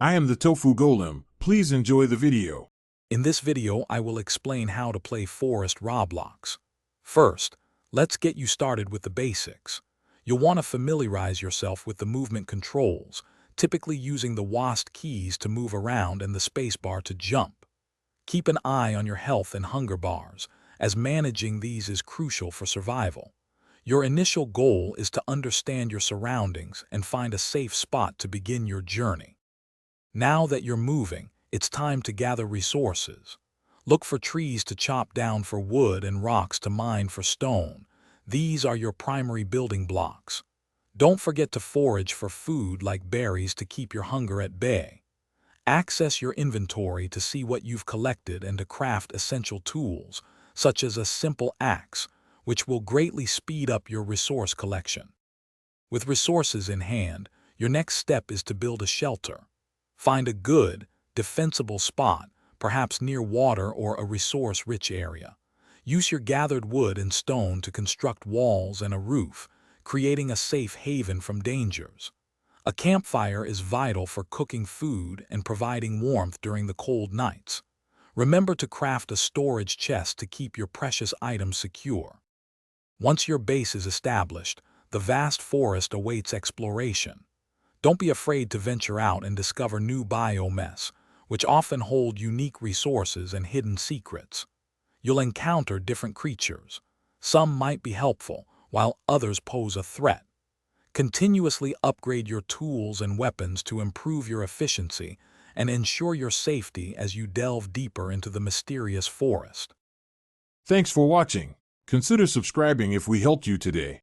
I am the Tofu Golem. Please enjoy the video. In this video, I will explain how to play Forest Roblox. First, let's get you started with the basics. You'll want to familiarize yourself with the movement controls, typically using the WASD keys to move around and the spacebar to jump. Keep an eye on your health and hunger bars, as managing these is crucial for survival. Your initial goal is to understand your surroundings and find a safe spot to begin your journey. Now that you're moving, it's time to gather resources. Look for trees to chop down for wood and rocks to mine for stone. These are your primary building blocks. Don't forget to forage for food like berries to keep your hunger at bay. Access your inventory to see what you've collected and to craft essential tools, such as a simple axe, which will greatly speed up your resource collection. With resources in hand, your next step is to build a shelter. Find a good, defensible spot, perhaps near water or a resource-rich area. Use your gathered wood and stone to construct walls and a roof, creating a safe haven from dangers. A campfire is vital for cooking food and providing warmth during the cold nights. Remember to craft a storage chest to keep your precious items secure. Once your base is established, the vast forest awaits exploration. Don't be afraid to venture out and discover new biomes, which often hold unique resources and hidden secrets. You'll encounter different creatures. Some might be helpful, while others pose a threat. Continuously upgrade your tools and weapons to improve your efficiency and ensure your safety as you delve deeper into the mysterious forest. Thanks for watching. Consider subscribing if we helped you today.